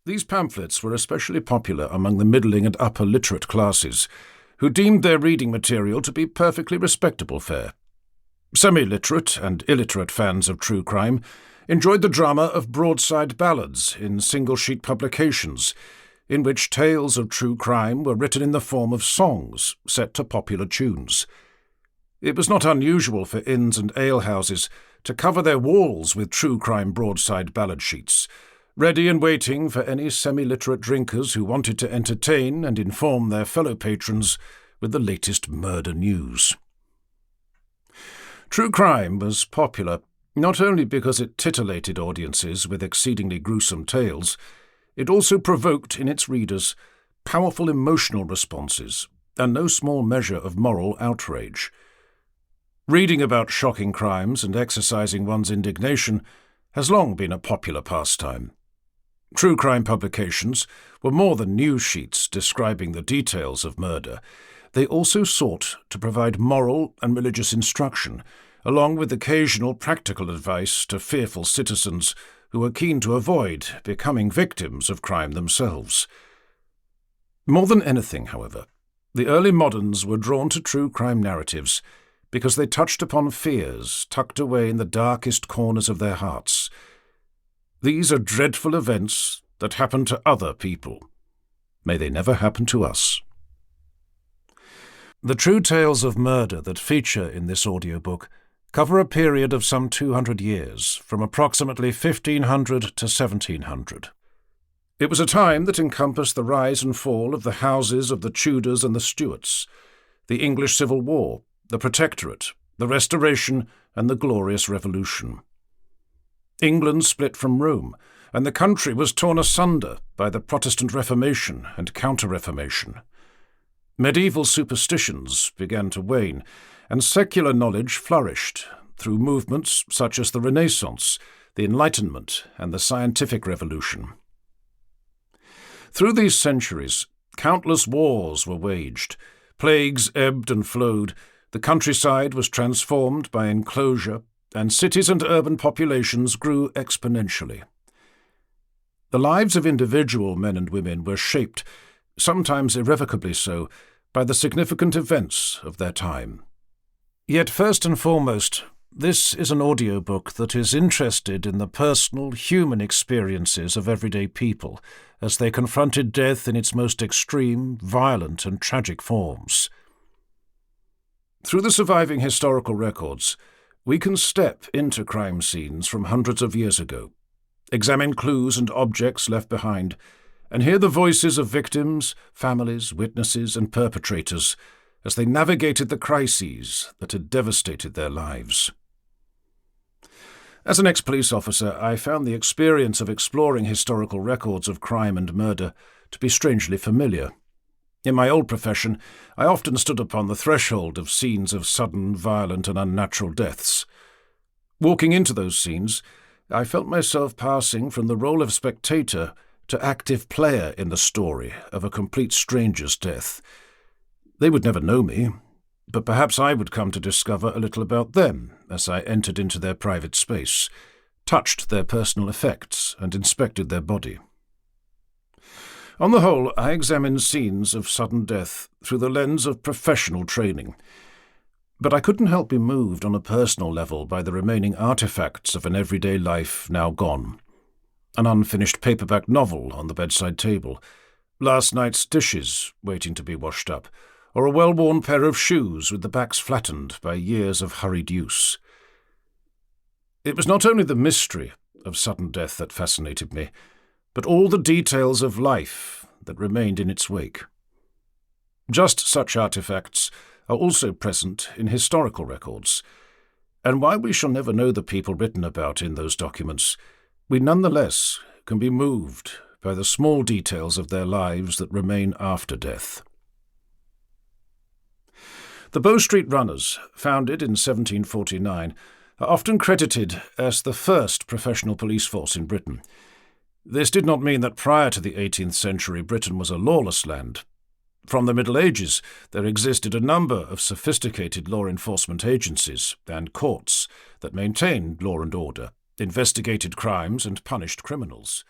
These pamphlets were especially popular among the middling and upper literate classes, who deemed their reading material to be perfectly respectable fare. Semi-literate and illiterate fans of true crime enjoyed the drama of broadside ballads in single-sheet publications, in which tales of true crime were written in the form of songs set to popular tunes. It was not unusual for inns and alehouses to cover their walls with true crime broadside ballad sheets, ready and waiting for any semi-literate drinkers who wanted to entertain and inform their fellow patrons with the latest murder news. True crime was popular not only because it titillated audiences with exceedingly gruesome tales, it also provoked in its readers powerful emotional responses and no small measure of moral outrage. Reading about shocking crimes and exercising one's indignation has long been a popular pastime. True crime publications were more than news sheets describing the details of murder. They also sought to provide moral and religious instruction, along with occasional practical advice to fearful citizens who were keen to avoid becoming victims of crime themselves. More than anything, however, the early moderns were drawn to true crime narratives because they touched upon fears tucked away in the darkest corners of their hearts. These are dreadful events that happen to other people. May they never happen to us. The true tales of murder that feature in this audiobook cover a period of some 200 years, from approximately 1500 to 1700. It was a time that encompassed the rise and fall of the houses of the Tudors and the Stuarts, the English Civil War, the Protectorate, the Restoration, and the Glorious Revolution. England split from Rome, and the country was torn asunder by the Protestant Reformation and Counter-Reformation. Medieval superstitions began to wane, and secular knowledge flourished through movements such as the Renaissance, the Enlightenment, and the Scientific Revolution. Through these centuries, countless wars were waged, plagues ebbed and flowed, the countryside was transformed by enclosure, and cities and urban populations grew exponentially. The lives of individual men and women were shaped, sometimes irrevocably so, by the significant events of their time. Yet first and foremost, this is an audiobook that is interested in the personal, human experiences of everyday people as they confronted death in its most extreme, violent, and tragic forms. Through the surviving historical records, we can step into crime scenes from hundreds of years ago, examine clues and objects left behind, and hear the voices of victims, families, witnesses, and perpetrators as they navigated the crises that had devastated their lives. As an ex-police officer, I found the experience of exploring historical records of crime and murder to be strangely familiar. In my old profession, I often stood upon the threshold of scenes of sudden, violent, and unnatural deaths. Walking into those scenes, I felt myself passing from the role of spectator to active player in the story of a complete stranger's death. They would never know me, but perhaps I would come to discover a little about them as I entered into their private space, touched their personal effects, and inspected their body. On the whole, I examined scenes of sudden death through the lens of professional training, but I couldn't help be moved on a personal level by the remaining artifacts of an everyday life now gone. An unfinished paperback novel on the bedside table, last night's dishes waiting to be washed up, or a well-worn pair of shoes with the backs flattened by years of hurried use. It was not only the mystery of sudden death that fascinated me, but all the details of life that remained in its wake. Just such artifacts are also present in historical records, and while we shall never know the people written about in those documents, we nonetheless can be moved by the small details of their lives that remain after death. The Bow Street Runners, founded in 1749, are often credited as the first professional police force in Britain. This did not mean that prior to the 18th century Britain was a lawless land. From the Middle Ages, there existed a number of sophisticated law enforcement agencies and courts that maintained law and order, investigated crimes and punished criminals.